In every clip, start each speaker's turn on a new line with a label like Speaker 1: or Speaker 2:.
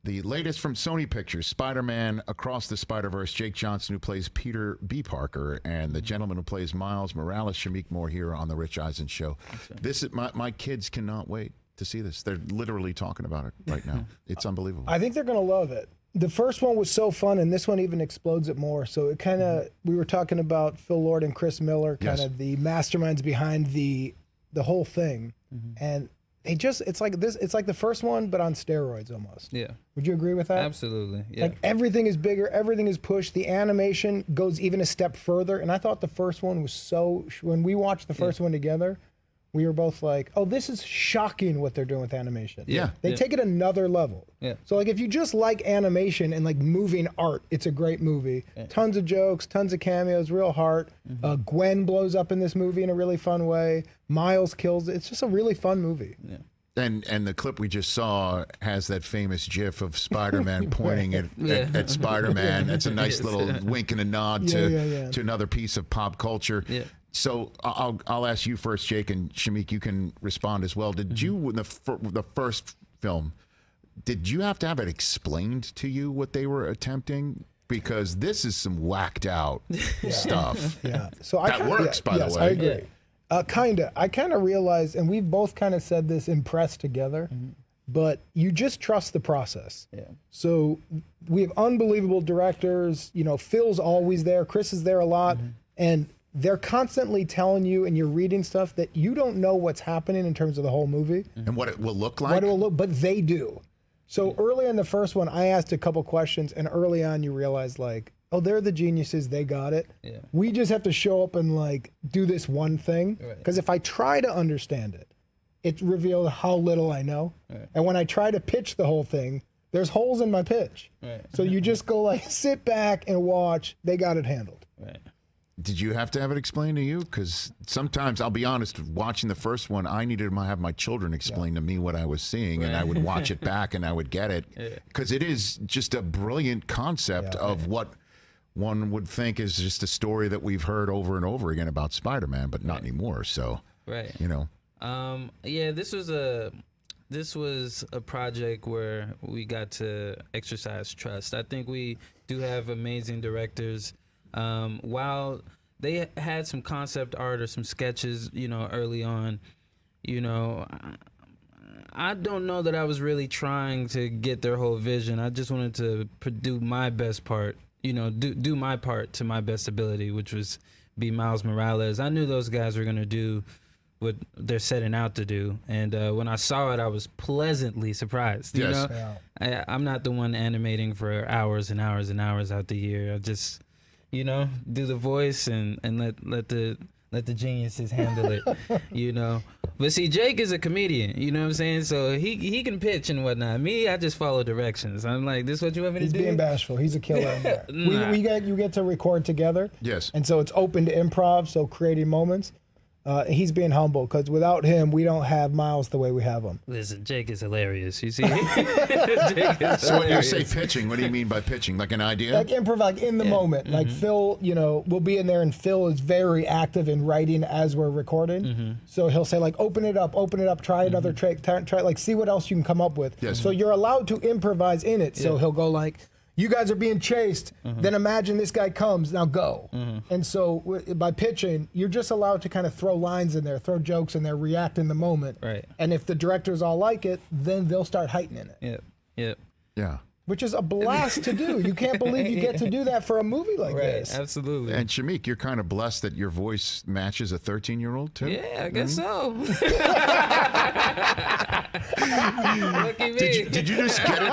Speaker 1: The latest from Sony Pictures, Spider-Man Across the Spider-Verse, Jake Johnson, who plays Peter B. Parker, and the gentleman who plays Miles Morales, Shameik Moore, here on the Rich Eisen Show. This is my kids cannot wait to see this. They're literally talking about it right now. It's unbelievable.
Speaker 2: I think they're going to love it. The first one was so fun, and this one even explodes it more. So it kind of, we were talking about Phil Lord and Chris Miller, kind of the masterminds behind the whole thing. And they just, it's like the first one, but on steroids almost.
Speaker 3: Yeah.
Speaker 2: Would you agree with that?
Speaker 3: Absolutely. Yeah.
Speaker 2: Like everything is bigger, everything is pushed. The animation goes even a step further. And I thought the first one was so, when we watched the first one together, we were both like, oh, this is shocking what they're doing with animation.
Speaker 1: Yeah.
Speaker 2: They take it another level.
Speaker 3: Yeah.
Speaker 2: So like if you just like animation and like moving art, it's a great movie. Tons of jokes, tons of cameos, real heart. Gwen blows up in this movie in a really fun way. Miles kills it. It's just a really fun movie.
Speaker 3: Yeah.
Speaker 1: And the clip we just saw has that famous GIF of Spider-Man pointing at Spider-Man. That's a nice little wink and a nod to another piece of pop culture.
Speaker 3: Yeah.
Speaker 1: So I'll ask you first, Jake, and Shameik, you can respond as well. Did you, in the first film, did you have to have it explained to you what they were attempting? Because this is some whacked out stuff.
Speaker 2: Yeah. So
Speaker 1: that works, by the way.
Speaker 2: I agree. I kind of realized, and we've both kind of said this in press together, but you just trust the process.
Speaker 3: Yeah.
Speaker 2: So we have unbelievable directors. You know, Phil's always there. Chris is there a lot. And they're constantly telling you, and you're reading stuff that you don't know what's happening in terms of the whole movie.
Speaker 1: And what it will look like?
Speaker 2: What it will look, but they do. So early in the first one, I asked a couple questions, and early on you realize like, oh, they're the geniuses, they got it.
Speaker 3: Yeah.
Speaker 2: We just have to show up and like do this one thing. Because if I try to understand it, it reveals how little I know. And when I try to pitch the whole thing, there's holes in my pitch. So you just go like, sit back and watch. They got it handled.
Speaker 1: Did you have to have it explained to you? Because sometimes, I'll be honest, watching the first one, I needed to have my children explain to me what I was seeing, and I would watch it back and I would get it. Because it is just a brilliant concept of what one would think is just a story that we've heard over and over again about Spider-Man, but not anymore. So, you know.
Speaker 3: Yeah, this was a project where we got to exercise trust. I think we do have amazing directors. While they had some concept art or some sketches, you know, early on, you know, I don't know that I was really trying to get their whole vision. I just wanted to do my best part, you know, do my part to my best ability, which was be Miles Morales. I knew those guys were going to do what they're setting out to do. And when I saw it, I was pleasantly surprised. You know? I'm not the one animating for hours and hours and hours out the year. I just, you know, do the voice and let the geniuses handle it, you know. But see, Jake is a comedian, you know what I'm saying? So he can pitch and whatnot. Me, I just follow directions. I'm like, this is what you want me to do?
Speaker 2: He's being bashful. He's a killer in there. You get to record together.
Speaker 1: Yes.
Speaker 2: And so it's open to improv, so creating moments. He's being humble because without him, we don't have Miles the way we have him.
Speaker 3: Listen, Jake is hilarious. You see?
Speaker 1: So when you say pitching, what do you mean by pitching? Like an idea?
Speaker 2: Like improv, like in the moment. Like Phil, you know, we'll be in there and Phil is very active in writing as we're recording. So he'll say like, open it up, try another trick, try like see what else you can come up with.
Speaker 1: Yes.
Speaker 2: So you're allowed to improvise in it. So he'll go like, you guys are being chased, then imagine this guy comes, now go. And so by pitching, you're just allowed to kind of throw lines in there, throw jokes in there, react in the moment.
Speaker 3: Right.
Speaker 2: And if the directors all like it, then they'll start heightening it.
Speaker 1: Yeah.
Speaker 2: Which is a blast to do. You can't believe you get to do that for a movie like this.
Speaker 3: Absolutely.
Speaker 1: And Shameik, you're kind of blessed that your voice matches a 13-year-old too?
Speaker 3: Yeah, I guess so. Lucky me.
Speaker 1: Did you just get it?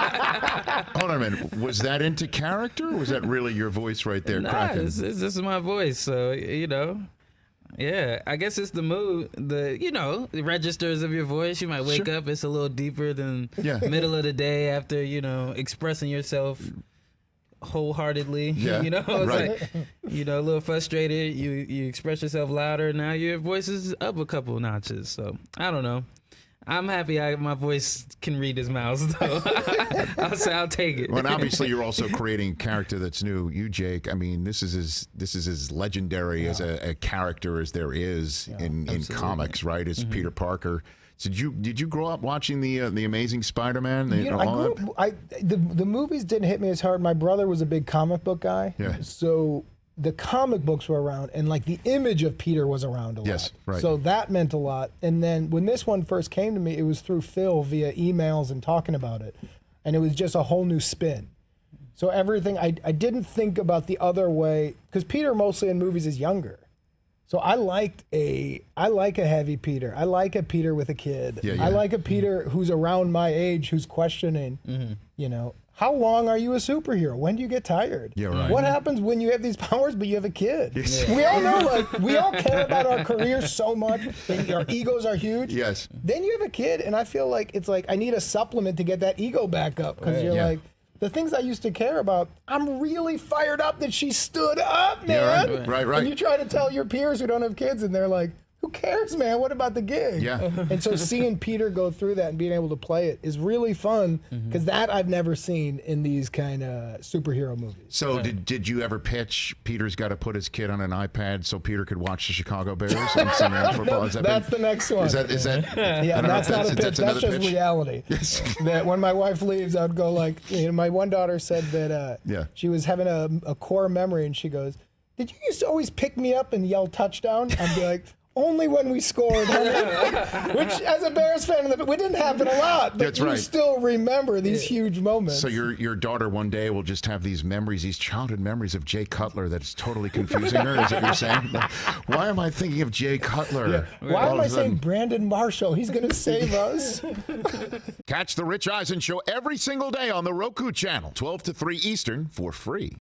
Speaker 1: Hold on a minute. Was that into character, or was that really your voice right there cracking?
Speaker 3: This is my voice, so, you know. Yeah, I guess it's the mood, the registers of your voice. You might wake up, it's a little deeper than middle of the day after, you know, expressing yourself wholeheartedly. You know, it's like, you know, a little frustrated. You express yourself louder. Now your voice is up a couple notches. So I don't know. I'm happy my voice can read his mouth, though. I'll take it.
Speaker 1: Well, and obviously you're also creating a character that's new. You, Jake, I mean, this is as legendary as a character as there is in comics, right? As Peter Parker. So did you grow up watching the Amazing Spider-Man?
Speaker 2: The movies didn't hit me as hard. My brother was a big comic book guy.
Speaker 1: Yeah.
Speaker 2: So the comic books were around, and like the image of Peter was around a lot.
Speaker 1: Yes, right.
Speaker 2: So that meant a lot. And then when this one first came to me, it was through Phil via emails and talking about it. And it was just a whole new spin. So everything, I didn't think about the other way, because Peter mostly in movies is younger. So I like a heavy Peter. I like a Peter with a kid. I like a Peter who's around my age, who's questioning, you know, how long are you a superhero? When do you get tired?
Speaker 1: Yeah, right.
Speaker 2: What happens when you have these powers but you have a kid? We all know, like, we all care about our careers so much, and our egos are huge.
Speaker 1: Yes.
Speaker 2: Then you have a kid, and I feel like it's like I need a supplement to get that ego back up, because you're like, the things I used to care about, I'm really fired up that she stood up, man.
Speaker 1: Yeah, right.
Speaker 2: And you try to tell your peers who don't have kids, and they're like, who cares, man? What about the gig?
Speaker 1: Yeah.
Speaker 2: And so seeing Peter go through that and being able to play it is really fun, because that I've never seen in these kind of superhero movies.
Speaker 1: So did you ever pitch Peter's got to put his kid on an iPad so Peter could watch the Chicago Bears and see football?
Speaker 2: That's the next one.
Speaker 1: Is that?
Speaker 2: Yeah, that's not a pitch. That's just reality.
Speaker 1: Yes.
Speaker 2: That when my wife leaves, I'd go like, you know, my one daughter said that she was having a core memory, and she goes, "Did you used to always pick me up and yell touchdown?" I'd be like, only when we scored. Which, as a Bears fan, it didn't happen a lot, but
Speaker 1: That's
Speaker 2: you
Speaker 1: right.
Speaker 2: still remember these huge moments.
Speaker 1: So your daughter one day will just have these memories, these childhood memories of Jay Cutler that's totally confusing her. Is that what you're saying? Like, why am I thinking of Jay Cutler?
Speaker 2: Why am I saying Brandon Marshall? He's going to save us.
Speaker 1: Catch the Rich Eisen Show every single day on the Roku channel, 12 to 3 Eastern, for free.